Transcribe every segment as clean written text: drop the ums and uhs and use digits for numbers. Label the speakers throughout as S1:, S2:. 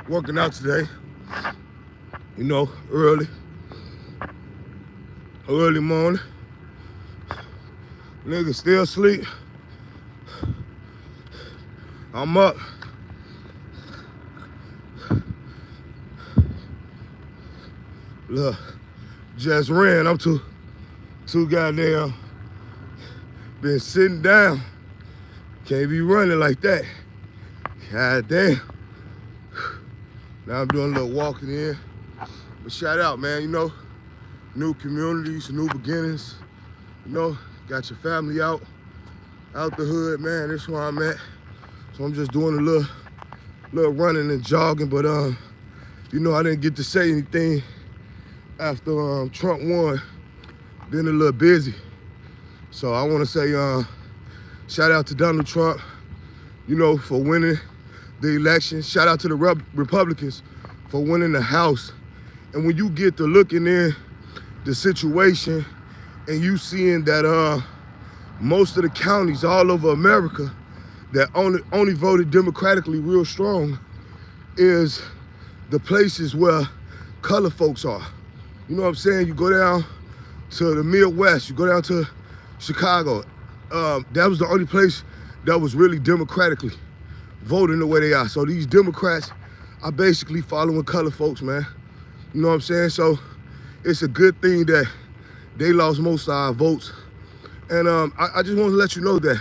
S1: Working out today, you know, early morning. Niggas still asleep. I'm up. Look, just ran. I'm too goddamn. Been sitting down. Can't be running like that. God damn. Now I'm doing a little walking in. But shout out, man, you know, new communities, new beginnings. You know, got your family out the hood, man. That's where I'm at. So I'm just doing a little running and jogging, but you know, I didn't get to say anything after Trump won. Been a little busy. So I want to say shout out to Donald Trump, you know, for winning the election. Shout out to the Republicans for winning the House. And when you get to looking in the situation and you seeing that most of the counties all over America that only voted Democratically real strong is the places where color folks are. You know what I'm saying? You go down to the Midwest, you go down to Chicago. That was the only place that was really democratically voting the way they are. So these Democrats are basically following color folks, man. You know what I'm saying? So it's a good thing that they lost most of our votes. And I just want to let you know that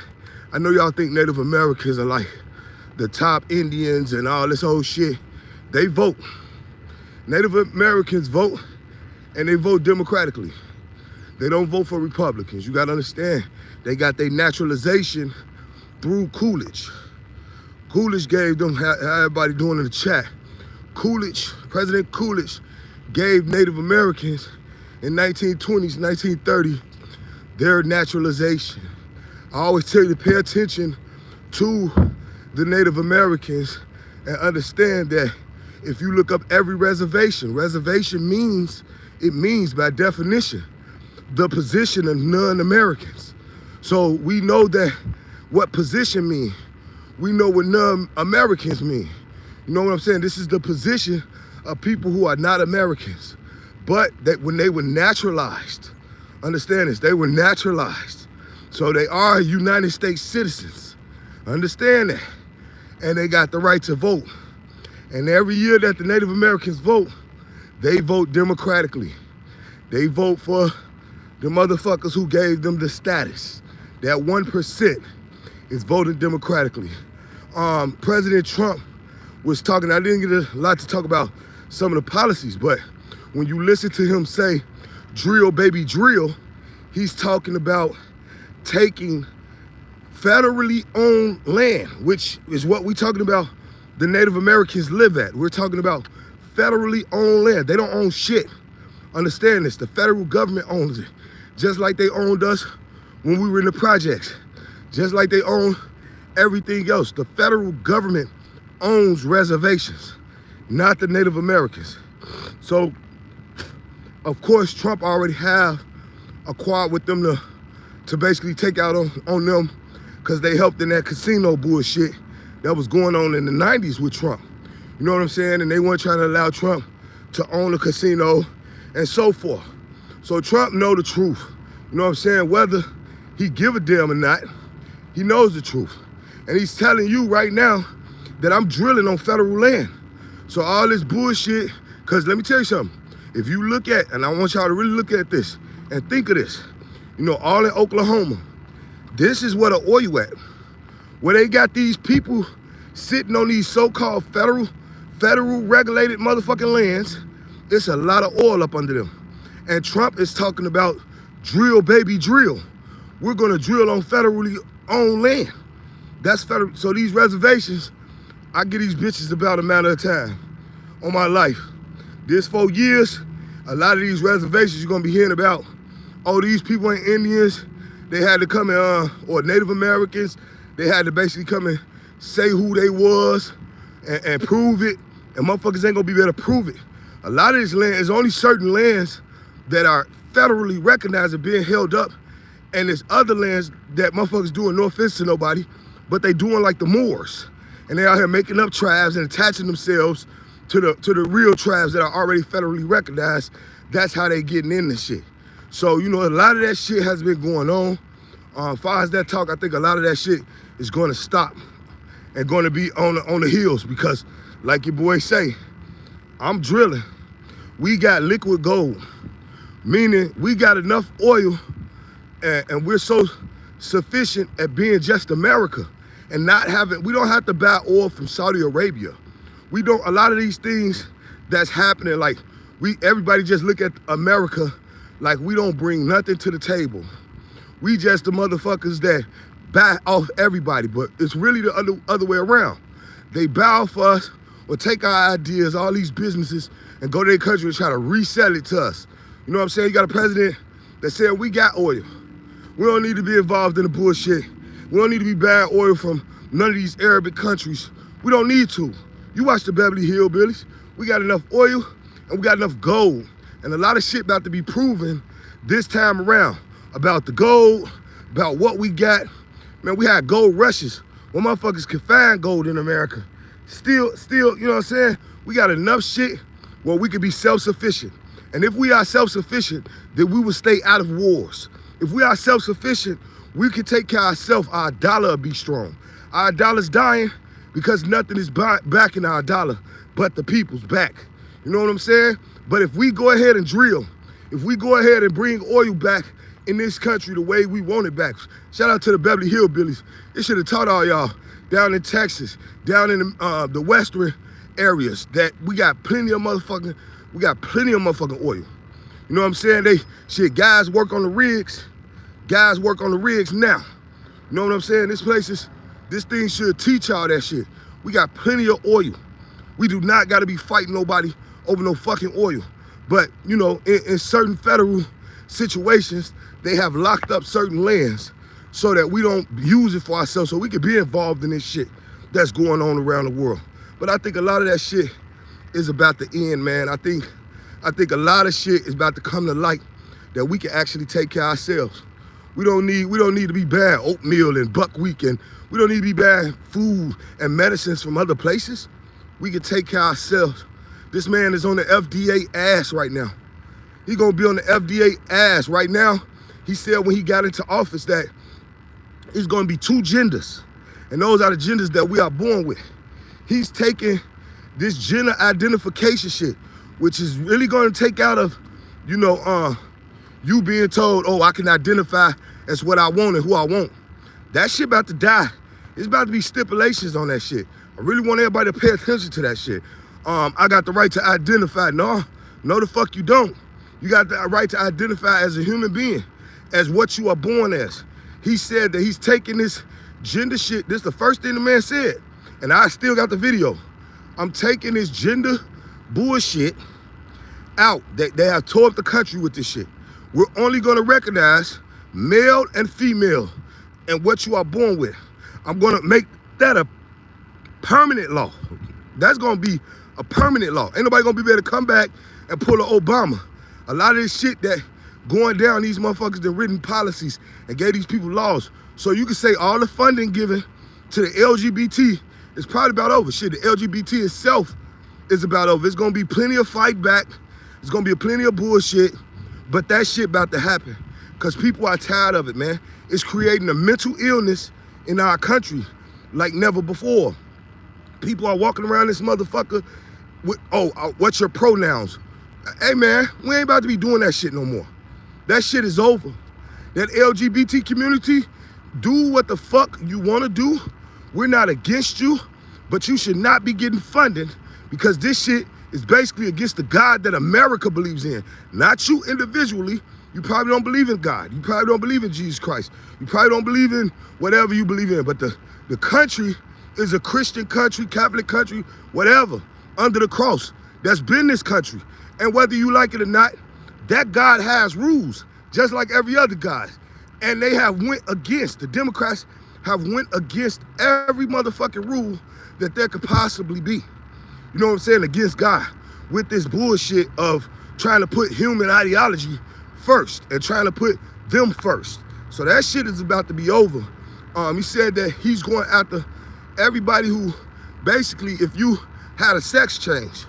S1: I know y'all think Native Americans are like the top Indians and all this whole shit. They vote. Native Americans vote, and they vote democratically. They don't vote for Republicans. You gotta understand, they got their naturalization through Coolidge. Coolidge gave them, how everybody doing in the chat, President Coolidge gave Native Americans in 1920s, 1930, their naturalization. I always tell you to pay attention to the Native Americans and understand that if you look up every reservation means by definition the position of non-Americans. So we know that what position mean. We know what non-Americans mean. You know what I'm saying? This is the position of people who are not Americans, but that when they were naturalized, understand this, they were naturalized. So they are United States citizens. Understand that. And they got the right to vote. And every year that the Native Americans vote, they vote democratically. They vote for the motherfuckers who gave them the status. That 1% is voting democratically. President Trump was talking, I didn't get a lot to talk about some of the policies, but when you listen to him say, drill, baby, drill, he's talking about taking federally owned land, which is what we're talking about the Native Americans live at. We're talking about federally owned land. They don't own shit. Understand this, the federal government owns it. Just like they owned us when we were in the projects. Just like they own everything else. The federal government owns reservations, not the Native Americans. So, of course, Trump already have acquired with them to basically take out on them because they helped in that casino bullshit that was going on in the 90s with Trump. You know what I'm saying? And they weren't trying to allow Trump to own a casino and so forth. So Trump know the truth. You know what I'm saying? Whether he give a damn or not, he knows the truth. And he's telling you right now that I'm drilling on federal land. So all this bullshit, because let me tell you something. If you look at, and I want y'all to really look at this and think of this, you know, all in Oklahoma, this is where the oil at. Where they got these people sitting on these so-called federal regulated motherfucking lands, it's a lot of oil up under them. And Trump is talking about drill, baby, drill. We're gonna drill on federally owned land. That's federal. So these reservations, I get these bitches about a matter of time on my life. This 4 years, a lot of these reservations you're gonna be hearing about, oh, these people ain't Indians, they had to come in, or Native Americans, they had to basically come and say who they was and prove it, and motherfuckers ain't gonna be able to prove it. A lot of this land, is only certain lands that are federally recognized as being held up, and there's other lands that motherfuckers doing no offense to nobody, but they doing like the Moors. And they out here making up tribes and attaching themselves to the real tribes that are already federally recognized. That's how they getting in this shit. So, you know, a lot of that shit has been going on. As far as that talk, I think a lot of that shit is going to stop and going to be on the heels because, like your boy say, I'm drilling. We got liquid gold, meaning we got enough oil and we're so sufficient at being just America and we don't have to buy oil from Saudi Arabia. A lot of these things that's happening, like everybody just look at America like we don't bring nothing to the table. We just the motherfuckers that buy off everybody, but it's really the other way around. They buy off us or take our ideas, all these businesses, and go to their country and try to resell it to us. You know what I'm saying? You got a president that said, we got oil. We don't need to be involved in the bullshit. We don't need to be buying oil from none of these Arabic countries. We don't need to. You watch the Beverly Hillbillies. We got enough oil and we got enough gold. And a lot of shit about to be proven this time around about the gold, about what we got. Man, we had gold rushes. Well, motherfuckers can find gold in America. Still, you know what I'm saying? We got enough shit where we could be self-sufficient. And if we are self-sufficient, then we will stay out of wars. If we are self-sufficient, we can take care of ourselves. Our dollar will be strong. Our dollar's dying because nothing is backing our dollar but the people's back. You know what I'm saying? But if we go ahead and drill, if we go ahead and bring oil back in this country the way we want it back, shout out to the Beverly Hillbillies. It should have taught all y'all down in Texas, down in the western areas that we got plenty of motherfucking oil. You know what I'm saying? Guys work on the rigs. Guys work on the rigs now. You know what I'm saying? This thing should teach y'all that shit. We got plenty of oil. We do not got to be fighting nobody over no fucking oil. But, you know, in certain federal situations, they have locked up certain lands so that we don't use it for ourselves, so we can be involved in this shit that's going on around the world. But I think a lot of that shit is about to end, man. I think a lot of shit is about to come to light that we can actually take care of ourselves. We don't need to be buying oatmeal and buckwheat, and we don't need to be buying food and medicines from other places. We can take care of ourselves. This man is on the FDA ass right now. He gonna be on the FDA ass right now. He said when he got into office that it's gonna be two genders, and those are the genders that we are born with. He's taking this gender identification shit, which is really gonna take out of, you know, you being told, oh, I can identify as what I want and who I want. That shit about to die. It's about to be stipulations on that shit. I really want everybody to pay attention to that shit. I got the right to identify. No, the fuck you don't. You got the right to identify as a human being, as what you are born as. He said that he's taking this gender shit. This is the first thing the man said. And I still got the video. I'm taking this gender bullshit out. They have tore up the country with this shit. We're only gonna recognize male and female and what you are born with. I'm gonna make that a permanent law. That's gonna be a permanent law. Ain't nobody gonna be able to come back and pull an Obama. A lot of this shit that going down, these motherfuckers that written policies and gave these people laws. So you can say all the funding given to the LGBT is probably about over. Shit, the LGBT itself is about over. It's gonna be plenty of fight back. It's gonna be plenty of bullshit, but that shit about to happen because people are tired of it, man. It's creating a mental illness in our country like never before. People are walking around this motherfucker with, what's your pronouns? Hey, man, we ain't about to be doing that shit no more. That shit is over. That LGBT community, do what the fuck you want to do. We're not against you, but you should not be getting funded because this shit is basically against the God that America believes in. Not you individually. You probably don't believe in God. You probably don't believe in Jesus Christ. You probably don't believe in whatever you believe in. But the country is a Christian country, Catholic country, whatever, under the cross. That's been this country. And whether you like it or not, that God has rules, just like every other God. And they have went against, the Democrats have went against every motherfucking rule that there could possibly be. You know what I'm saying? Against God with this bullshit of trying to put human ideology first and trying to put them first. So that shit is about to be over. He said that he's going after everybody who basically, if you had a sex change,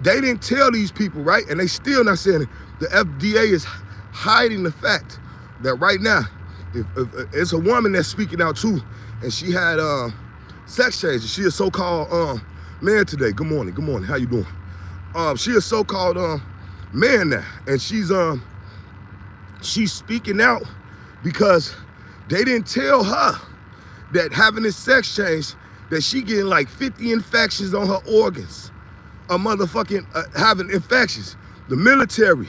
S1: They didn't tell these people, right? And they still not saying it. The FDA is hiding the fact that right now, if it's a woman that's speaking out too, and she had sex changes. She a so-called man today. Good morning, how you doing? She a so-called man now, and she's speaking out because they didn't tell her that having this sex change, that she getting like 50 infections on her organs, a motherfucking having infections. The military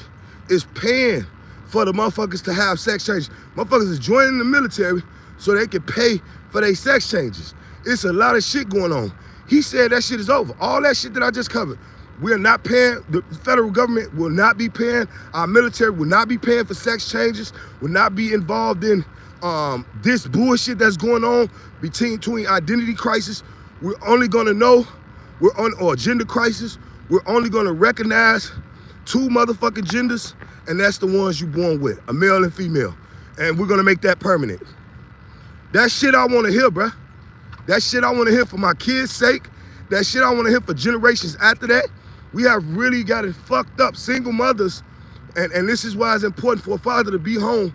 S1: is paying for the motherfuckers to have sex changes. Motherfuckers is joining the military so they can pay for their sex changes. It's a lot of shit going on. He said that shit is over. All that shit that I just covered, we're not paying, the federal government will not be paying, our military will not be paying for sex changes, will not be involved in this bullshit that's going on between identity crisis. We're only gonna know, or gender crisis, we're only gonna recognize two motherfucking genders, and that's the ones you're born with, a male and female. And we're gonna make that permanent. That shit I wanna hear, bruh. That shit I wanna hear for my kids' sake. That shit I wanna hear for generations after that. We have really got it fucked up. Single mothers, and this is why it's important for a father to be home.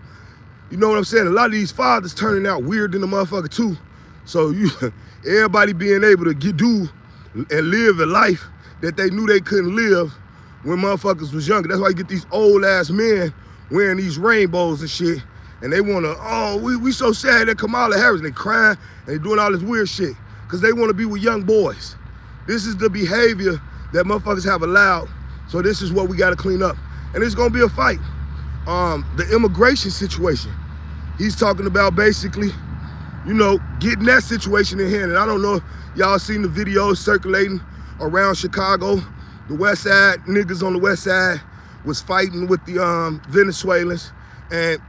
S1: You know what I'm saying? A lot of these fathers turning out weird than the motherfucker too. So everybody being able to do and live a life that they knew they couldn't live when motherfuckers was younger. That's why you get these old ass men wearing these rainbows and shit. And they wanna, we so sad that Kamala Harris, and they crying and they doing all this weird shit because they wanna be with young boys. This is the behavior that motherfuckers have allowed. So this is what we gotta clean up. And it's gonna be a fight. The immigration situation. He's talking about basically, you know, getting that situation in hand. And I don't know if y'all seen the videos circulating around Chicago. The West Side, niggas on the West Side was fighting with the Venezuelans. And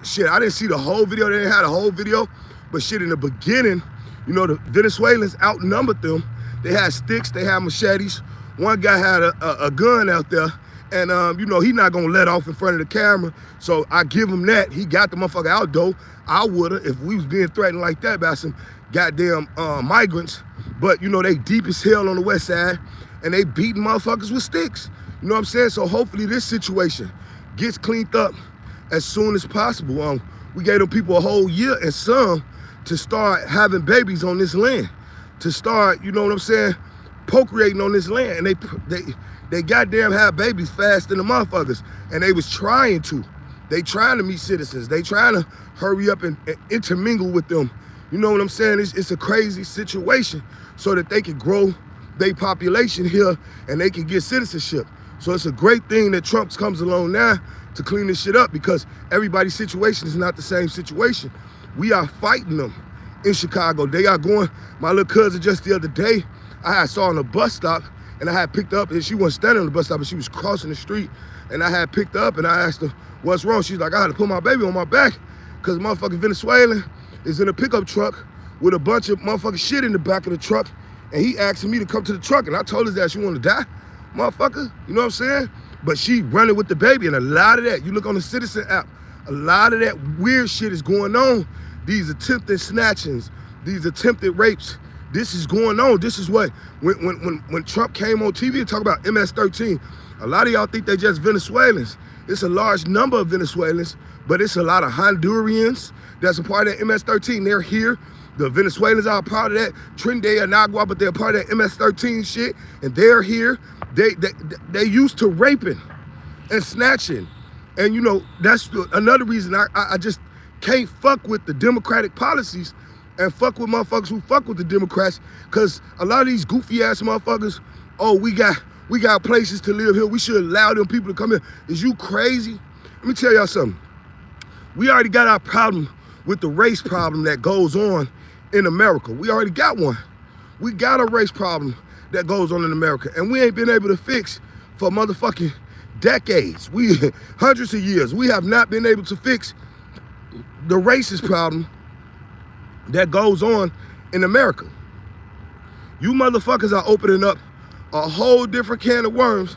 S1: shit, I didn't see the whole video. They didn't have the whole video. But shit, in the beginning, you know, the Venezuelans outnumbered them. They had sticks, they had machetes. One guy had a gun out there. And, you know, he not gonna let off in front of the camera. So I give him that. He got the motherfucker out, though. I would've if we was being threatened like that by some goddamn migrants. But, you know, they deep as hell on the West Side. And they beating motherfuckers with sticks. You know what I'm saying? So hopefully this situation gets cleaned up as soon as possible. We gave them people a whole year and some to start having babies on this land. To start, you know what I'm saying, procreating on this land. And they goddamn have babies fast than the motherfuckers. And they was trying to. They trying to meet citizens. They trying to hurry up and intermingle with them. You know what I'm saying? It's a crazy situation so that they can grow their population here and they can get citizenship. So it's a great thing that Trump comes along now to clean this shit up because everybody's situation is not the same situation. We are fighting them in Chicago. They are going, my little cousin just the other day, I saw on a bus stop and I had picked her up, and she wasn't standing on the bus stop, but she was crossing the street, and I had picked her up and I asked her, what's wrong? She's like, I had to put my baby on my back because motherfucking Venezuelan is in a pickup truck with a bunch of motherfucking shit in the back of the truck, and he asking me to come to the truck, and I told her that she wanted to die, motherfucker, you know what I'm saying? But she running with the baby, and a lot of that, you look on the Citizen app, a lot of that weird shit is going on. These attempted snatchings, these attempted rapes, this is going on. This is what, when Trump came on TV and talked about MS-13, a lot of y'all think they just Venezuelans. It's a large number of Venezuelans, but it's a lot of Hondurans that's a part of that MS-13. They're here. The Venezuelans are a part of that. Trinidad and Agua, but they're a part of that MS-13 shit, and they're here. They used to raping and snatching. And you know, that's another reason I just can't fuck with the Democratic policies and fuck with motherfuckers who fuck with the Democrats, because a lot of these goofy ass motherfuckers, oh, we got places to live here, we should allow them people to come in. Is you crazy? Let me tell y'all something. We already got our problem with the race problem that goes on in America. We already got one. We got a race problem that goes on in America, and we ain't been able to fix for motherfucking decades. Hundreds of years, we have not been able to fix the racist problem that goes on in America. You motherfuckers are opening up a whole different can of worms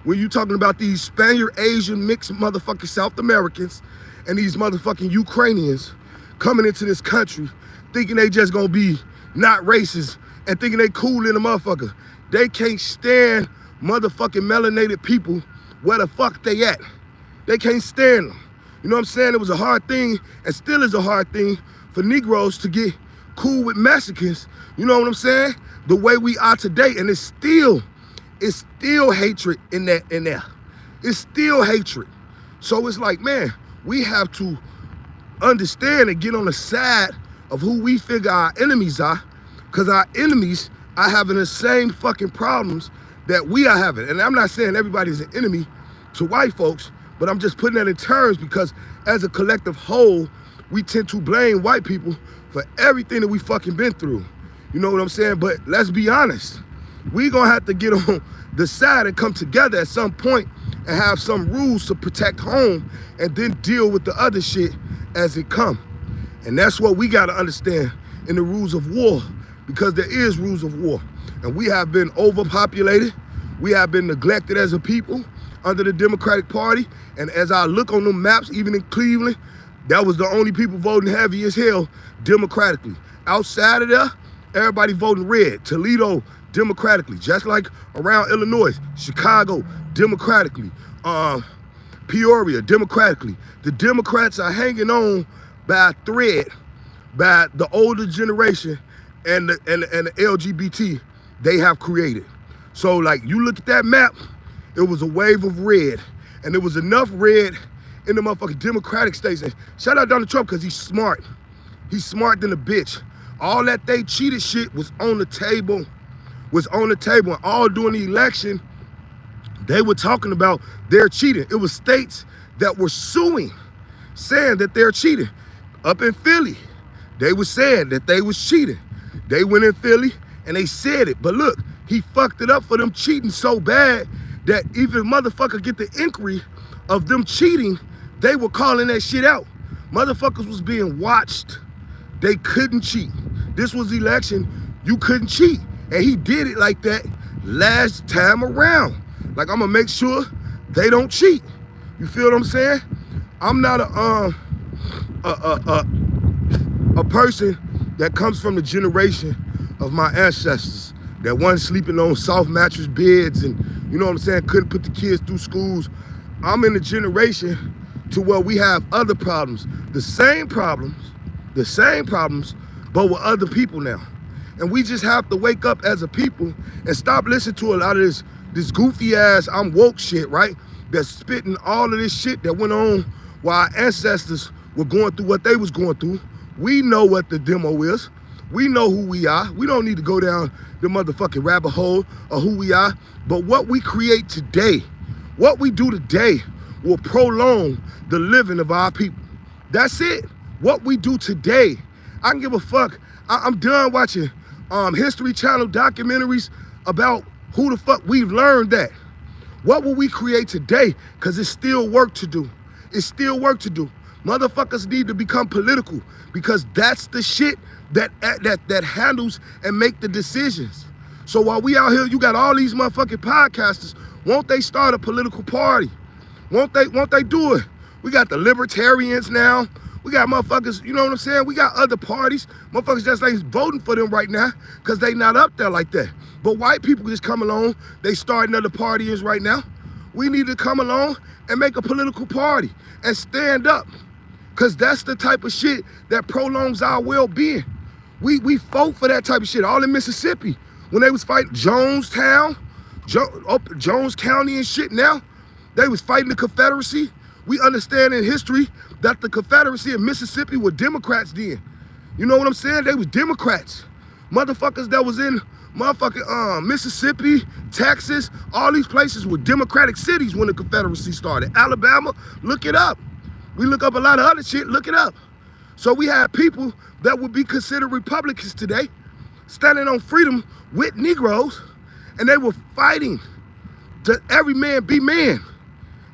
S1: when you talking about these Spaniard, Asian, mixed motherfucking South Americans and these motherfucking Ukrainians coming into this country thinking they just gonna be not racist and thinking they cool in a motherfucker. They can't stand motherfucking melanated people where the fuck they at. They can't stand them. You know what I'm saying? It was a hard thing, and still is a hard thing, for Negroes to get cool with Mexicans. You know what I'm saying? The way we are today, and it's still hatred in there. It's still hatred. So it's like, man, we have to understand and get on the side of who we figure our enemies are, because our enemies are having the same fucking problems that we are having. And I'm not saying everybody's an enemy to white folks, but I'm just putting that in terms because as a collective whole, we tend to blame white people for everything that we fucking been through. You know what I'm saying? But let's be honest. We gonna have to get on the side and come together at some point and have some rules to protect home and then deal with the other shit as it come. And that's what we gotta understand in the rules of war, because there is rules of war. And we have been overpopulated. We have been neglected as a people under the Democratic Party. And as I look on the maps, even in Cleveland, that was the only people voting heavy as hell democratically. Outside of there, everybody voting red. Toledo, democratically. Just like around Illinois, Chicago, democratically. Peoria, democratically. The Democrats are hanging on by a thread by the older generation and the LGBT they have created. So like you look at that map, it was a wave of red, and there was enough red in the motherfucking Democratic states. And shout out Donald Trump, because he's smart. He's smart than a bitch. All that they cheated shit was on the table. And all during the election, they were talking about they're cheating. It was states that were suing, saying that they're cheating. Up in Philly, they were saying that they was cheating. They went in Philly and they said it. But look, he fucked it up for them cheating so bad that even motherfucker get the inquiry of them cheating, they were calling that shit out. Motherfuckers was being watched. They couldn't cheat. This was election, you couldn't cheat. And he did it like that last time around. Like, I'm gonna make sure they don't cheat. You feel what I'm saying? I'm not a person that comes from the generation of my ancestors that wasn't sleeping on soft mattress beds and, you know what I'm saying, couldn't put the kids through schools. I'm in the generation to where we have other problems, the same problems, but with other people now. And we just have to wake up as a people and stop listening to a lot of this goofy ass I'm woke shit, right? That's spitting all of this shit that went on while our ancestors were going through what they was going through. We know what the demo is. We know who we are. We don't need to go down the motherfucking rabbit hole of who we are. But what we create today, what we do today will prolong the living of our people. That's it. What we do today. I can give a fuck. I'm done watching History Channel documentaries about who the fuck we've learned that. What will we create today? Because it's still work to do. It's still work to do. Motherfuckers need to become political, because that's the shit that handles and make the decisions. So while we out here, you got all these motherfucking podcasters, won't they start a political party? Won't they do it? We got the libertarians now. We got motherfuckers, you know what I'm saying? We got other parties. Motherfuckers just ain't voting for them right now because they not up there like that. But white people just come along, they starting other parties right now. We need to come along and make a political party and stand up, because that's the type of shit that prolongs our well-being. We fought for that type of shit all in Mississippi when they was fighting Jonestown, Jones County and shit now. They was fighting the Confederacy. We understand in history that the Confederacy in Mississippi were Democrats then. You know what I'm saying? They was Democrats. Motherfuckers that was in motherfucking Mississippi, Texas, all these places were Democratic cities when the Confederacy started. Alabama, look it up. We look up a lot of other shit, look it up. So we had people that would be considered Republicans today, standing on freedom with Negroes, and they were fighting to every man be man.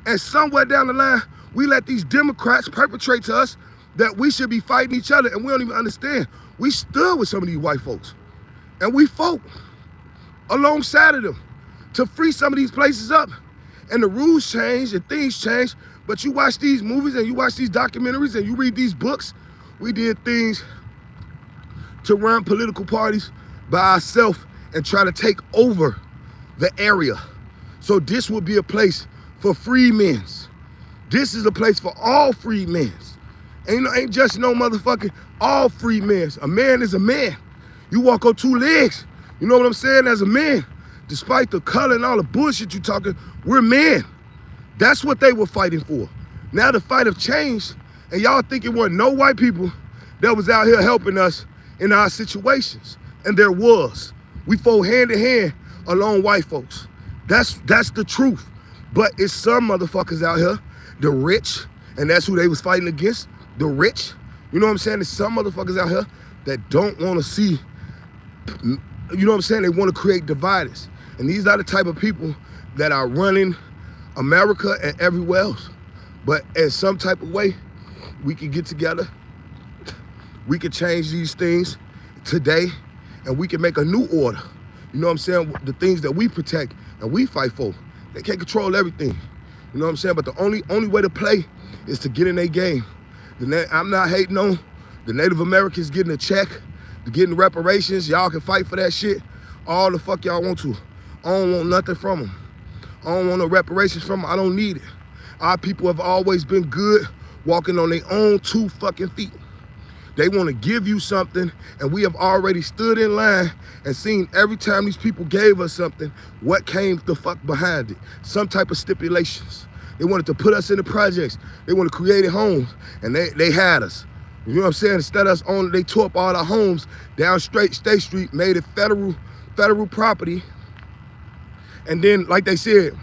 S1: And somewhere down the line, we let these Democrats perpetrate to us that we should be fighting each other, and we don't even understand. We stood with some of these white folks, and we fought alongside of them to free some of these places up. And the rules changed and things changed, but you watch these movies and you watch these documentaries and you read these books, we did things to run political parties by ourselves and try to take over the area. So this will be a place for free men. This is a place for all free men. Ain't just no motherfucking all free men. A man is a man. You walk on two legs. You know what I'm saying? As a man, despite the color and all the bullshit you talking, we're men. That's what they were fighting for. Now the fight have changed, and y'all think it wasn't no white people that was out here helping us in our situations. And there was. We fought hand in hand along white folks. That's the truth. But it's some motherfuckers out here, the rich, and that's who they was fighting against, the rich. You know what I'm saying? There's some motherfuckers out here that don't want to see, you know what I'm saying? They want to create dividers. And these are the type of people that are running America and everywhere else. But in some type of way, we can get together. We can change these things today, and we can make a new order. You know what I'm saying? The things that we protect and we fight for, they can't control everything. You know what I'm saying? But the only way to play is to get in their game. I'm not hating on the Native Americans getting a check, getting reparations. Y'all can fight for that shit all the fuck y'all want to. I don't want nothing from them. I don't want no reparations from them. I don't need it. Our people have always been good walking on their own 2 fucking feet. They want to give you something, and we have already stood in line and seen every time these people gave us something, what came the fuck behind it. Some type of stipulations. They wanted to put us in the projects. They wanted to create homes, and they had us. You know what I'm saying? Instead of us on, they tore up all our homes down State Street, made it federal property. And then, like they said,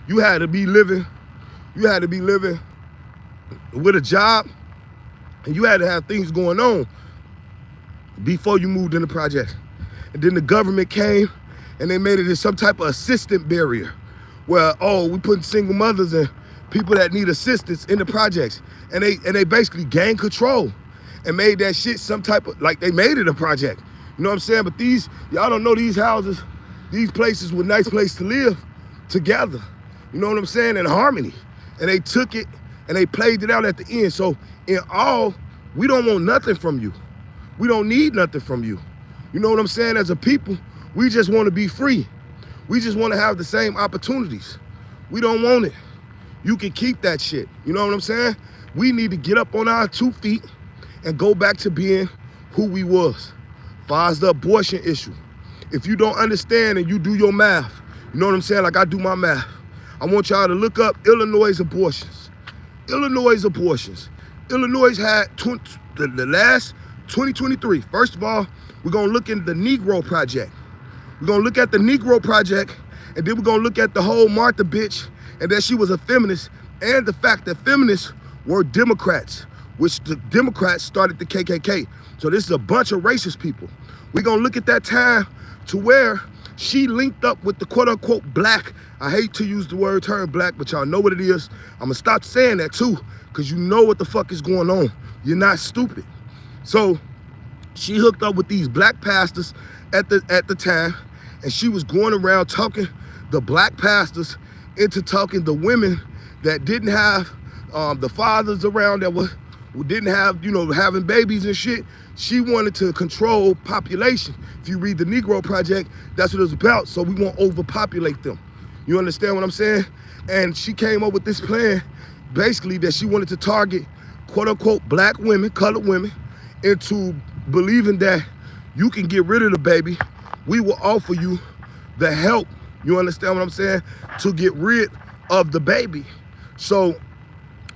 S1: you had to be living with a job, and you had to have things going on before you moved in the project. And then the government came and they made it as some type of assistant barrier where, oh, we putting single mothers and people that need assistance in the projects. And they basically gained control and made that shit some type of, like they made it a project. You know what I'm saying? But y'all don't know these houses, these places were nice place to live together. You know what I'm saying? In harmony. And they took it and they played it out at the end. So in all, we don't want nothing from you. We don't need nothing from you. You know what I'm saying? As a people, we just want to be free. We just want to have the same opportunities. We don't want it. You can keep that shit. You know what I'm saying? We need to get up on our 2 feet and go back to being who we was. As far as the abortion issue, if you don't understand and you do your math, you know what I'm saying? Like I do my math. I want y'all to look up Illinois abortions. Illinois abortions. Illinois had the last 2023. First of all, we're gonna look at the Negro Project. We're gonna look at the Negro Project, and then we're gonna look at the whole Martha bitch, and that she was a feminist, and the fact that feminists were Democrats, which the Democrats started the KKK. So this is a bunch of racist people. We're gonna look at that time to where she linked up with the quote unquote black. I hate to use the term black, but y'all know what it is. I'm gonna stop saying that too, because you know what the fuck is going on. You're not stupid. So she hooked up with these black pastors at the time, and she was going around talking the black pastors into talking the women that didn't have the fathers around, that who didn't have, you know, having babies and shit. She wanted to control population. If you read the Negro Project, that's what it's about. So we won't overpopulate them. You understand what I'm saying? And she came up with this plan, basically, that she wanted to target quote unquote black women, colored women, into believing that you can get rid of the baby. We will offer you the help, you understand what I'm saying, to get rid of the baby. So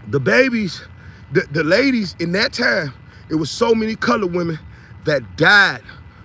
S1: the babies, the ladies in that time, it was so many colored women that died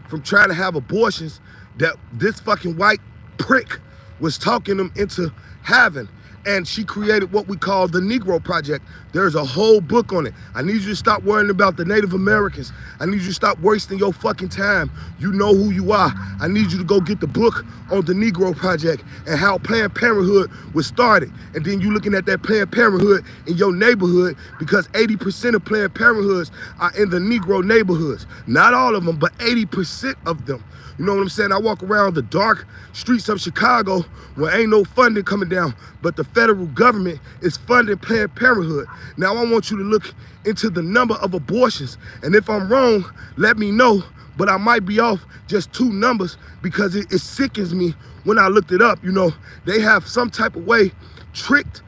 S1: from trying to have abortions that this fucking white prick was talking them into having. And she created what we call the Negro Project. There's a whole book on it. I need you to stop worrying about the Native Americans. I need you to stop wasting your fucking time. You know who you are. I need you to go get the book on the Negro Project and how Planned Parenthood was started. And then you looking at that Planned Parenthood in your neighborhood, because 80% of Planned Parenthoods are in the Negro neighborhoods. Not all of them, but 80% of them. You know what I'm saying? I walk around the dark streets of Chicago where ain't no funding coming down, but the federal government is funding Planned Parenthood. Now I want you to look into the number of abortions. And if I'm wrong, let me know. but I might be off just 2 numbers because it sickens me when I looked it up. You know, they have some type of way tricked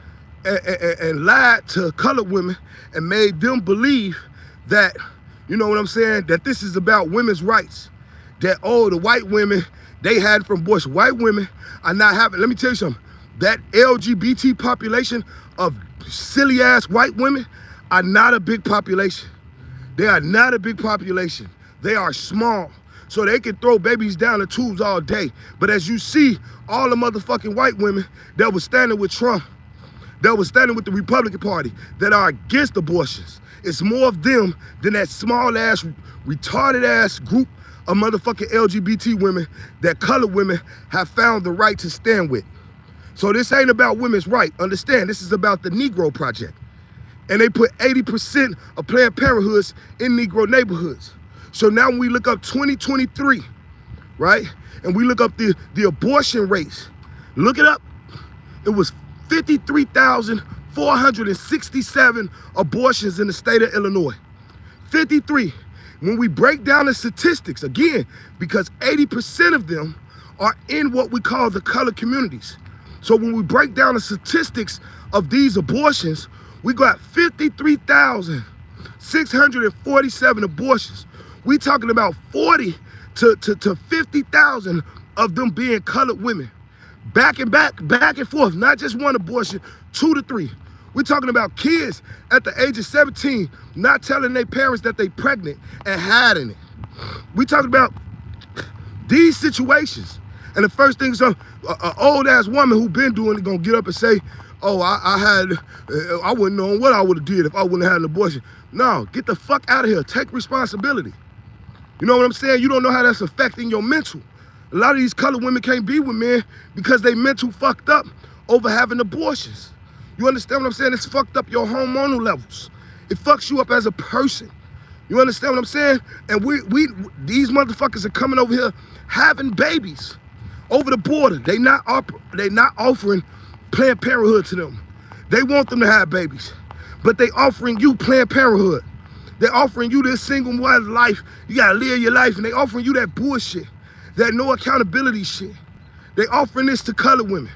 S1: and lied to colored women and made them believe that, you know what I'm saying, that this is about women's rights. That, oh, the white women, they had from abortion. White women are not having, let me tell you something, that LGBT population of silly ass white women are not a big population. They are not a big population. They are small. So they can throw babies down the tubes all day. But as you see, all the motherfucking white women that was standing with Trump, that was standing with the Republican Party, that are against abortions, it's more of them than that small ass, retarded ass group of motherfucking LGBT women that colored women have found the right to stand with. So this ain't about women's right. Understand, this is about the Negro Project. And they put 80% of Planned Parenthoods in Negro neighborhoods. So now when we look up 2023, right? And we look up the abortion rates, look it up. It was 53,467 abortions in the state of Illinois. 53. When we break down the statistics, again, because 80% of them are in what we call the colored communities. So when we break down the statistics of these abortions, we got 53,647 abortions. We talking about 40 to 50,000 of them being colored women. Back and forth, not just one abortion, 2 to 3. We're talking about kids at the age of 17 not telling their parents that they pregnant and hiding it. We talking about these situations. And the first thing is an old ass woman who been doing it gonna get up and say, oh, I wouldn't know what I would have did if I wouldn't have had an abortion. No, get the fuck out of here. Take responsibility. You know what I'm saying? You don't know how that's affecting your mental. A lot of these colored women can't be with men because they mental fucked up over having abortions. You understand what I'm saying? It's fucked up your hormonal levels. It fucks you up as a person. You understand what I'm saying? And these motherfuckers are coming over here having babies over the border. They not offering Planned Parenthood to them. They want them to have babies, but they offering you Planned Parenthood. They're offering you this single mother life. You gotta live your life, and they offering you that bullshit, that no accountability shit. They offering this to colored women.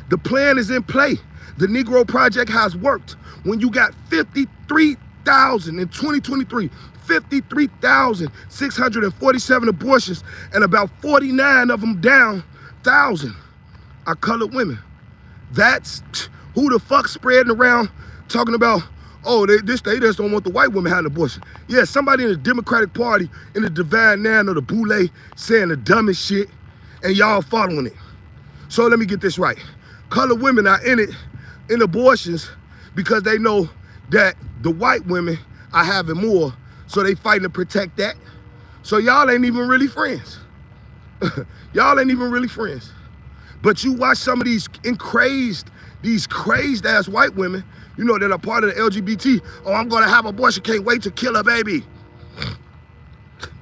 S1: The plan is in play. The Negro Project has worked. When you got 53,000 in 2023, 53,647 abortions, and about 49 of them down 1,000 are colored women. That's who the fuck spreading around talking about, oh, they just don't want the white women having an abortion. Yeah, somebody in the Democratic Party, in the Divine Nine or the Boule, saying the dumbest shit, and y'all following it. So let me get this right. Colored women are in it, in abortions, because they know that the white women are having more, so they fighting to protect that. So y'all ain't even really friends. Y'all ain't even really friends. But you watch some of these crazed ass white women, you know, that are part of the LGBT. Oh, I'm gonna have abortion, can't wait to kill a baby.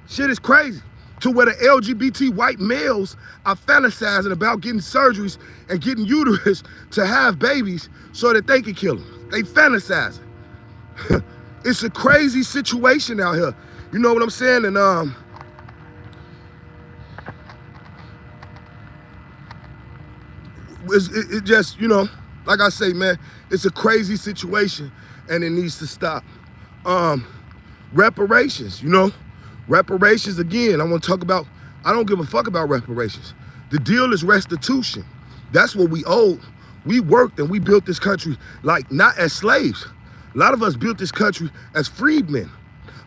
S1: Shit is crazy. To where the LGBT white males are fantasizing about getting surgeries and getting uterus to have babies so that they can kill them. They fantasizing. It's a crazy situation out here. You know what I'm saying? And it just, you know, like I say, man, it's a crazy situation and it needs to stop. Reparations, you know, reparations, again, I want to talk about, I don't give a fuck about reparations. The deal is restitution. That's what we owe. We worked and we built this country like not as slaves. A lot of us built this country as freedmen.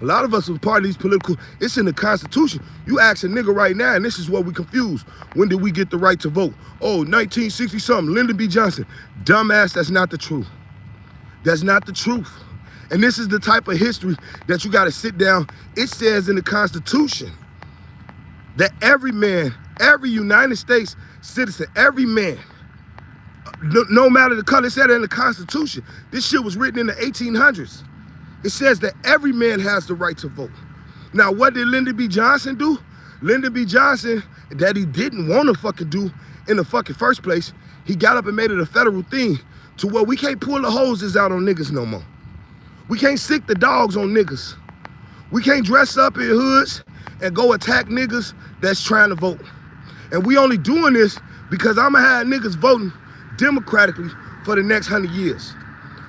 S1: A lot of us are part of these political, it's in the Constitution. You ask a nigga right now, and this is what we confuse. When did we get the right to vote? Oh, 1960 something, Lyndon B. Johnson. Dumbass, that's not the truth. That's not the truth. And this is the type of history that you gotta sit down. It says in the Constitution that every man, every United States citizen, every man, no matter the color, it said it in the Constitution. This shit was written in the 1800s. It says that every man has the right to vote. Now, what did Lyndon B. Johnson do? Lyndon B. Johnson, that he didn't want to fucking do in the fucking first place, he got up and made it a federal thing to where we can't pull the hoses out on niggas no more. We can't sick the dogs on niggas. We can't dress up in hoods and go attack niggas that's trying to vote. And we only doing this because I'ma have niggas voting democratically for the next 100 years.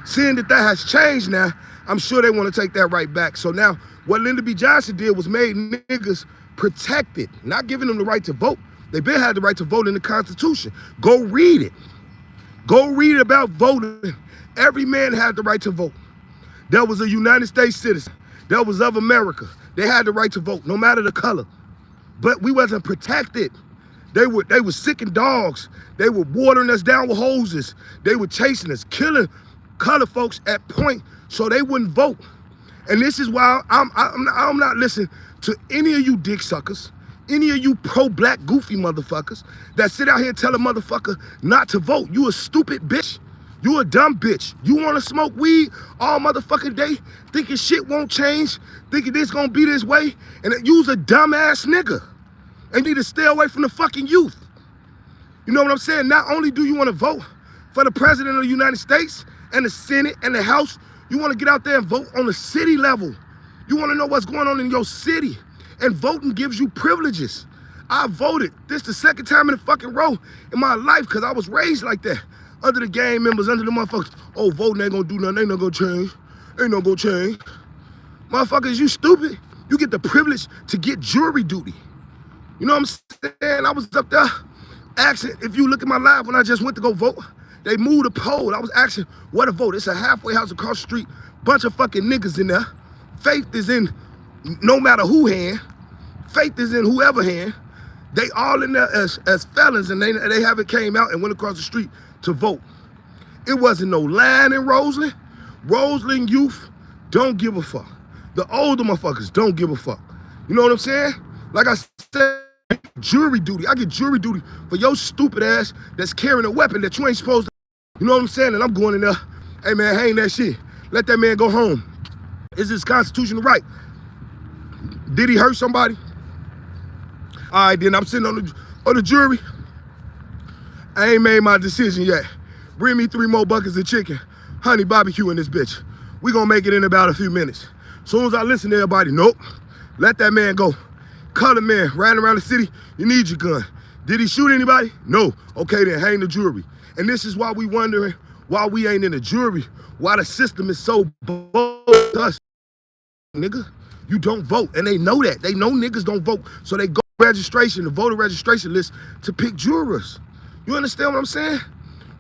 S1: Seeing that has changed now, I'm sure they want to take that right back. So now, what Lyndon B. Johnson did was made niggas protected, not giving them the right to vote. They been had the right to vote in the Constitution. Go read it. Go read about voting. Every man had the right to vote. That was a United States citizen. That was of America. They had the right to vote, no matter the color. But we wasn't protected. They were sicking dogs. They were watering us down with hoses. They were chasing us, killing color folks at point so they wouldn't vote. And this is why I'm not listening to any of you dick suckers, any of you pro-black goofy motherfuckers that sit out here and tell a motherfucker not to vote. You a stupid bitch. You a dumb bitch. You want to smoke weed all motherfucking day, thinking shit won't change, thinking this gonna be this way, and you's a dumbass nigga. And need to stay away from the fucking youth. You know what I'm saying? Not only do you want to vote for the president of the United States and the Senate and the House, you want to get out there and vote on the city level. You want to know what's going on in your city. And voting gives you privileges. I voted. This the second time in the fucking row in my life because I was raised like that. Under the gang members, under the motherfuckers. Oh, voting ain't gonna do nothing. Ain't no gonna change. Ain't no gonna change. Motherfuckers, you stupid. You get the privilege to get jury duty. You know what I'm saying? I was up there asking, if you look at my live when I just went to go vote, they moved the poll. I was asking what to vote. It's a halfway house across the street. Bunch of fucking niggas in there. Faith is in no matter who hand. Faith is in whoever hand. They all in there as felons, and they haven't came out and went across the street to vote. It wasn't no line in Roseland. Roseland youth don't give a fuck. The older motherfuckers don't give a fuck. You know what I'm saying? Like I said, jury duty. I get jury duty for your stupid ass that's carrying a weapon that you ain't supposed to. You know what I'm saying? And I'm going in there, hey man, hang that shit. Let that man go home. Is his constitutional right? Did he hurt somebody? All right, then I'm sitting on the jury. I ain't made my decision yet. Bring me 3 more buckets of chicken, honey barbecue in this bitch. We gonna make it in about a few minutes. Soon as I listen to everybody, nope, let that man go. Color man riding around the city, you need your gun. Did he shoot anybody? No. Okay then, hang the jury. And this is why we wondering why we ain't in the jury, why the system is so bold to us. Nigga, you don't vote, and they know that. They know niggas don't vote, so they go to registration, the voter registration list to pick jurors. You understand what I'm saying?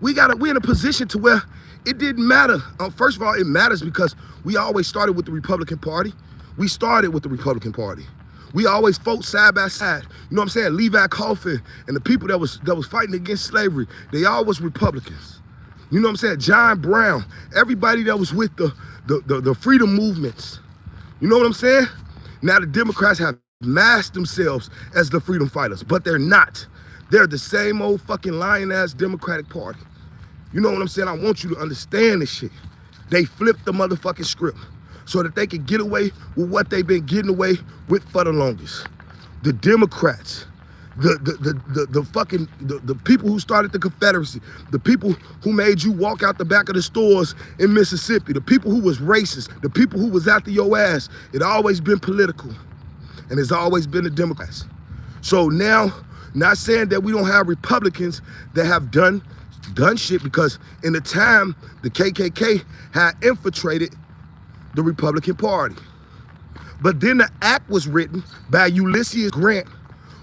S1: We're in a position to where it didn't matter. First of all, it matters because we always started with the Republican Party. We started with the Republican Party. We always fought side by side. You know what I'm saying? Levi Coffin and the people that was fighting against slavery, they all was Republicans. You know what I'm saying? John Brown, everybody that was with the freedom movements. You know what I'm saying? Now the Democrats have masked themselves as the freedom fighters, but they're not. They're the same old fucking lying-ass Democratic Party. You know what I'm saying? I want you to understand this shit. They flipped the motherfucking script so that they could get away with what they've been getting away with for the longest. The Democrats, the people who started the Confederacy, the people who made you walk out the back of the stores in Mississippi, the people who was racist, the people who was after your ass, it always been political. And it's always been the Democrats. So now, not saying that we don't have Republicans that have done shit, because in the time, the KKK had infiltrated the Republican Party. But then the act was written by Ulysses Grant,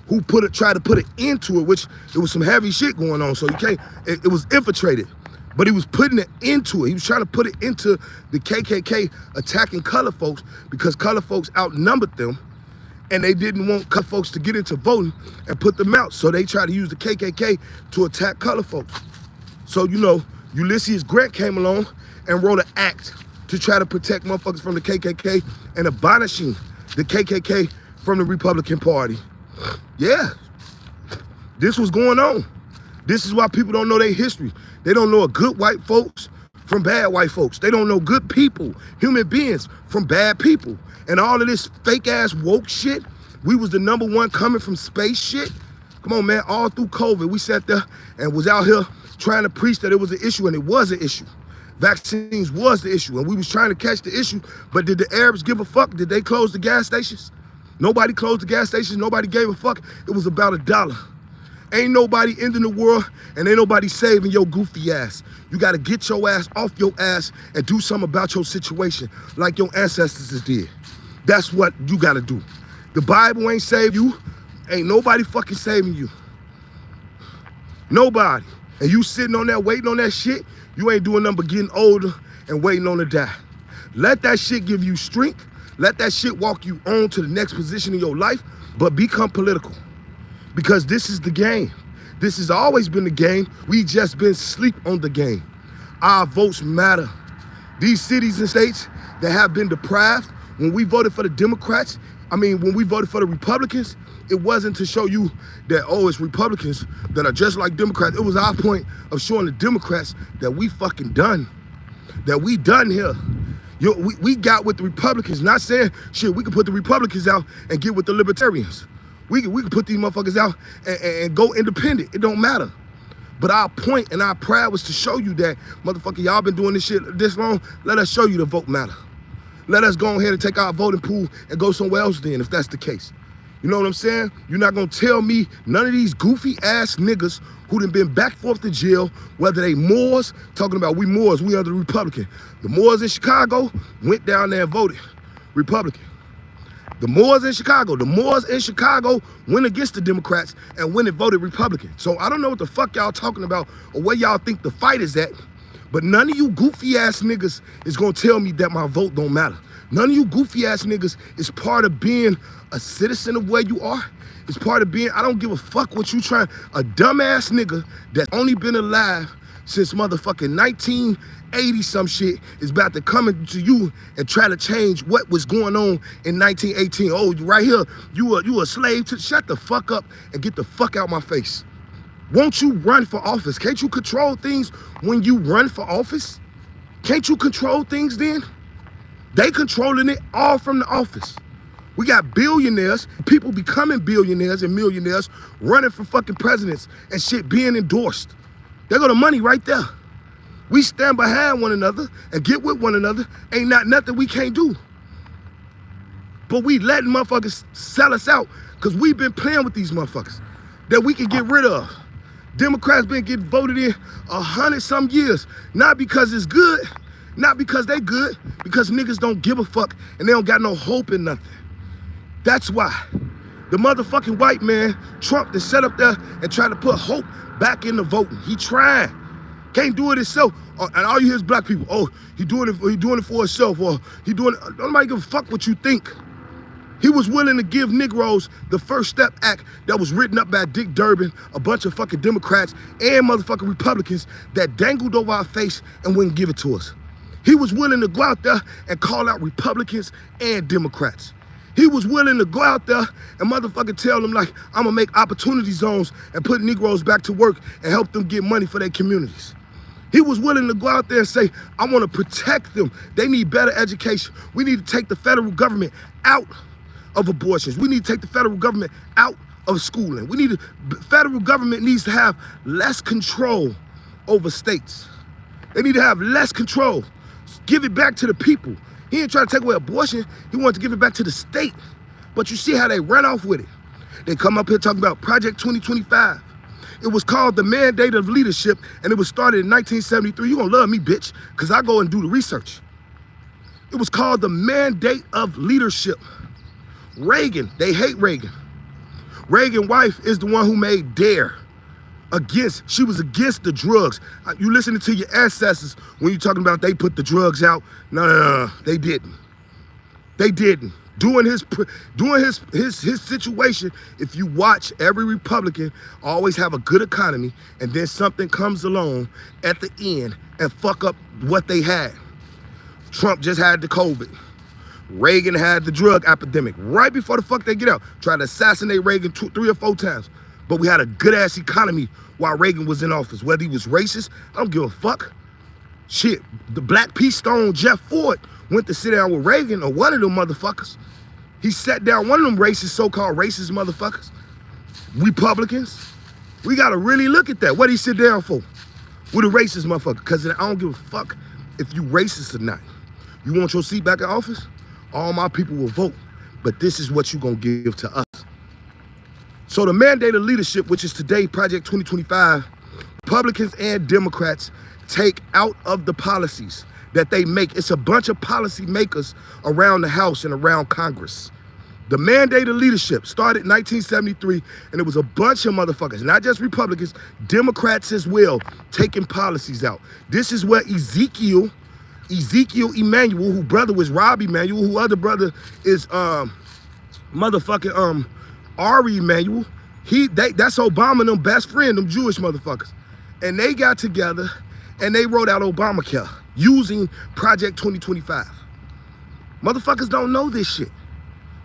S1: who tried to put an end to it, which there was some heavy shit going on. So you can't, it was infiltrated, but he was putting it into it. He was trying to put it into the KKK attacking color folks because color folks outnumbered them, and they didn't want color folks to get into voting and put them out. So they tried to use the KKK to attack color folks. So, you know, Ulysses Grant came along and wrote an act to try to protect motherfuckers from the KKK and abolishing the KKK from the Republican Party. Yeah, this was going on. This is why people don't know their history. They don't know a good white folks from bad white folks. They don't know good people, human beings, from bad people. And all of this fake ass woke shit, we was the #1 coming from space shit. Come on, man, all through COVID, we sat there and was out here trying to preach that it was an issue, and it was an issue. Vaccines was the issue, and we was trying to catch the issue, but did the Arabs give a fuck? Did they close the gas stations? Nobody closed the gas stations. Nobody gave a fuck. It was about $1. Ain't nobody ending the world, and ain't nobody saving your goofy ass. You gotta get your ass off your ass and do something about your situation like your ancestors did. That's what you gotta do. The Bible ain't save you. Ain't nobody fucking saving you. Nobody. And you sitting on there waiting on that shit, you ain't doing nothing but getting older and waiting on to die. Let that shit give you strength. Let that shit walk you on to the next position in your life, but become political. Because this is the game. This has always been the game. We just been asleep on the game. Our votes matter. These cities and states that have been deprived, when we voted for the Democrats, when we voted for the Republicans, it wasn't to show you that, oh, it's Republicans that are just like Democrats. It was our point of showing the Democrats that we fucking done. That we done here. We got with the Republicans, not saying, shit, we can put the Republicans out and get with the Libertarians. We can put these motherfuckers out and go independent. It don't matter. But our point and our pride was to show you that, motherfucker, y'all been doing this shit this long. Let us show you the vote matter. Let us go ahead and take our voting pool and go somewhere else then, if that's the case. You know what I'm saying? You're not gonna tell me none of these goofy ass niggas who done been back forth to jail, whether they Moors, talking about we Moors, we are the Republican. The Moors in Chicago went down there and voted Republican. The Moors in Chicago went against the Democrats and went and voted Republican. So I don't know what the fuck y'all talking about or where y'all think the fight is at, but none of you goofy ass niggas is gonna tell me that my vote don't matter. None of you goofy ass niggas is part of being a citizen of where you are. It's part of being, I don't give a fuck what you trying, a dumbass nigga that's only been alive since motherfucking 1980 some shit is about to come into you and try to change what was going on in 1918. Oh, right here, you a slave to, shut the fuck up and get the fuck out my face. Won't you run for office? Can't you control things when you run for office? Can't you control things then? They controlling it all from the office. We got billionaires, people becoming billionaires and millionaires, running for fucking presidents and shit being endorsed. There go the money right there. We stand behind one another and get with one another. Ain't not nothing we can't do. But we letting motherfuckers sell us out because we've been playing with these motherfuckers that we can get rid of. Democrats been getting voted in 100-some years, not because it's good, not because they good, because niggas don't give a fuck and they don't got no hope in nothing. That's why. The motherfucking white man, Trump, that set up there and try to put hope back in the voting. He trying. Can't do it himself. And all you hear is black people, oh, he doing it for himself, or he doing it. Nobody give a fuck what you think. He was willing to give Negroes the First Step Act that was written up by Dick Durbin, a bunch of fucking Democrats and motherfucking Republicans that dangled over our face and wouldn't give it to us. He was willing to go out there and call out Republicans and Democrats. He was willing to go out there and motherfucking tell them, like, I'm gonna make opportunity zones and put Negroes back to work and help them get money for their communities. He was willing to go out there and say, I wanna protect them. They need better education. We need to take the federal government out of abortions. We need to take the federal government out of schooling. The federal government needs to have less control over states. They need to have less control. Give it back to the people. He ain't trying to take away abortion. He wanted to give it back to the state. But you see how they ran off with it. They come up here talking about Project 2025. It was called the Mandate of Leadership, and it was started in 1973. You gonna love me, bitch, because I go and do the research. It was called the Mandate of Leadership. Reagan, they hate Reagan. Reagan's wife is the one who made DARE. She was against the drugs. You listening to your ancestors when you talking about they put the drugs out. No, they didn't. They didn't. During his situation, if you watch, every Republican always have a good economy, and then something comes along at the end and fuck up what they had. Trump just had the COVID. Reagan had the drug epidemic right before the fuck they get out. Tried to assassinate Reagan 3 or 4 times. But we had a good ass economy while Reagan was in office. Whether he was racist, I don't give a fuck. Shit, the Black Peace Stone, Jeff Ford, went to sit down with Reagan, or one of them motherfuckers. He sat down, one of them racist, so-called racist motherfuckers. Republicans. We gotta really look at that. What did he sit down for? With a racist motherfucker. Because I don't give a fuck if you racist or not. You want your seat back in office? All my people will vote. but this is what you're gonna give to us. So the mandate of leadership, which is today, Project 2025, Republicans and Democrats take out of the policies that they make. It's a bunch of policy makers around the House and around Congress. The mandate of leadership started in 1973, and it was a bunch of motherfuckers, not just Republicans, Democrats as well, taking policies out. This is where Ezekiel Emanuel, who brother was Rob Emanuel, who other brother is motherfucking Ari Emanuel. That's Obama and them best friend, them Jewish motherfuckers. And they got together and they wrote out Obamacare using Project 2025. Motherfuckers don't know this shit.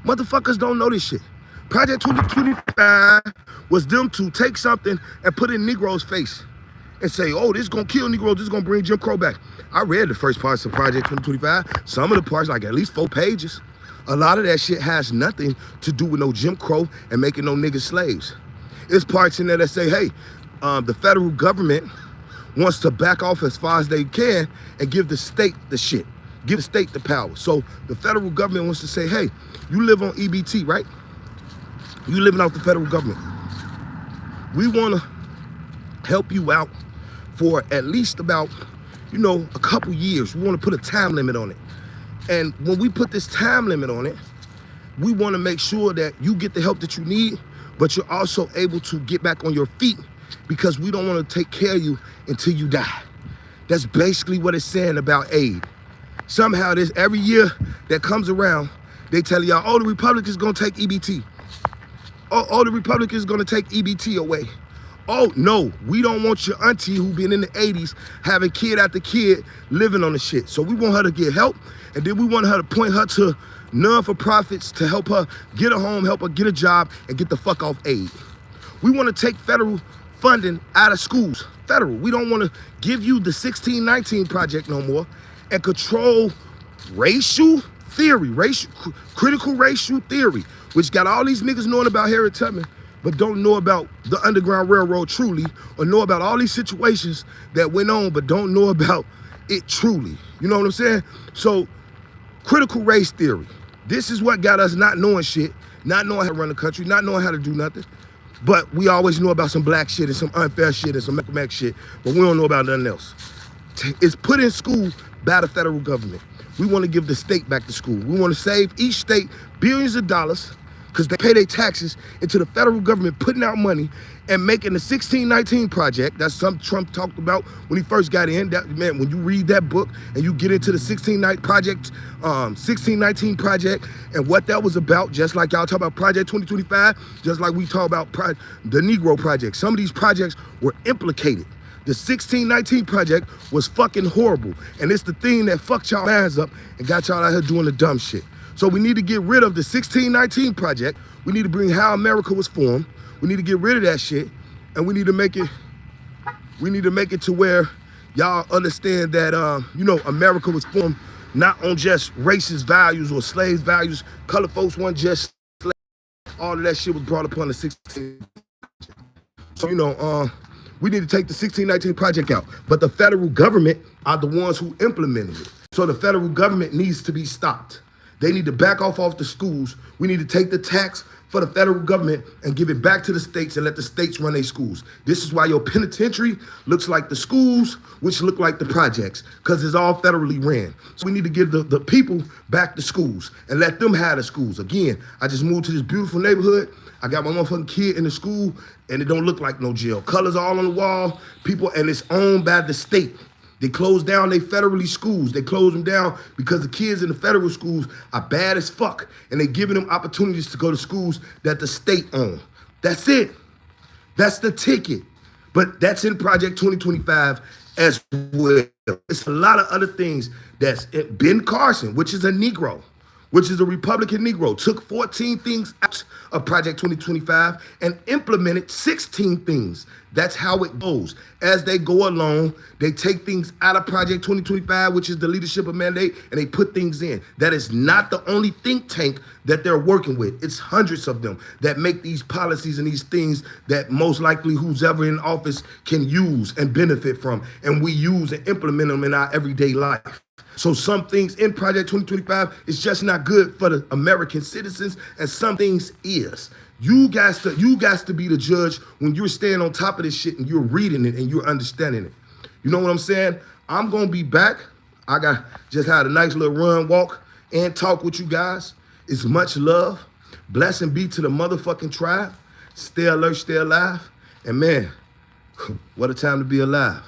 S1: Motherfuckers don't know this shit. Project 2025 was them to take something and put it in Negro's face and say, oh, this is gonna kill Negroes, this is gonna bring Jim Crow back. I read the first parts of Project 2025. Some of the parts, like at least 4 pages. A lot of that shit has nothing to do with no Jim Crow and making no niggas slaves. It's parts in there that say, hey, the federal government wants to back off as far as they can and give the state the shit. Give the state the power. So the federal government wants to say, hey, you live on EBT, right? You living off the federal government. We want to help you out for at least about, a couple years. We want to put a time limit on it. And when we put this time limit on it, we want to make sure that you get the help that you need, but you're also able to get back on your feet because we don't want to take care of you until you die. That's basically what it's saying about aid. Somehow this every year that comes around, they tell y'all, oh, the Republicans gonna take EBT. Oh, the Republicans gonna take EBT away. Oh, no, we don't want your auntie who been in the 80s having kid after kid living on the shit. So we want her to get help, and then we want her to point her to non-for-profits to help her get a home, help her get a job, and get the fuck off aid. We want to take federal funding out of schools. Federal. We don't want to give you the 1619 project no more and control racial theory, critical racial theory, which got all these niggas knowing about Harriet Tubman, but don't know about the Underground Railroad truly, or know about all these situations that went on, but don't know about it truly. You know what I'm saying? So, critical race theory. This is what got us not knowing shit, not knowing how to run the country, not knowing how to do nothing. But we always know about some black shit and some unfair shit and some Malcolm X shit, but we don't know about nothing else. It's put in school by the federal government. We want to give the state back to school. We want to save each state billions of dollars because they pay their taxes into the federal government putting out money and making the 1619 project. That's something Trump talked about when he first got in. That, man, when you read that book and you get into the 1619 project and what that was about, just like y'all talk about Project 2025, just like we talk about the Negro Project. Some of these projects were implicated. The 1619 project was fucking horrible. And it's the thing that fucked y'all ass up and got y'all out here doing the dumb shit. So we need to get rid of the 1619 project. We need to bring how America was formed. We need to get rid of that shit. And we need to make it to where y'all understand that, America was formed not on just racist values or slaves values. Colored folks weren't just slaves. All of that shit was brought upon the 16. So, we need to take the 1619 project out. But the federal government are the ones who implemented it. So the federal government needs to be stopped. They need to back off the schools. We need to take the tax for the federal government and give it back to the states and let the states run their schools. This is why your penitentiary looks like the schools, which look like the projects, because it's all federally ran. So we need to give the people back to schools and let them have the schools. Again, I just moved to this beautiful neighborhood. I got my motherfucking kid in the school, and it don't look like no jail. Colors all on the wall, and it's owned by the state. They closed down their federally schools. They closed them down because the kids in the federal schools are bad as fuck, and they're giving them opportunities to go to schools that the state owns. That's it. That's the ticket. But that's in Project 2025 as well. It's a lot of other things. That's it. Ben Carson, which is a Negro, which is a Republican Negro, took 14 things out of Project 2025 and implemented 16 things. That's how it goes. As they go along, they take things out of Project 2025, which is the leadership of mandate, and they put things in. That is not the only think tank that they're working with. It's hundreds of them that make these policies and these things that most likely who's ever in office can use and benefit from. And we use and implement them in our everyday life. So some things in Project 2025 is just not good for the American citizens, and some things is. You guys to be the judge when you're staying on top of this shit and you're reading it and you're understanding it. You know what I'm saying? I'm gonna be back. I just had a nice little run, walk, and talk with you guys. It's much love. Blessing be to the motherfucking tribe. Stay alert, stay alive. And man, what a time to be alive.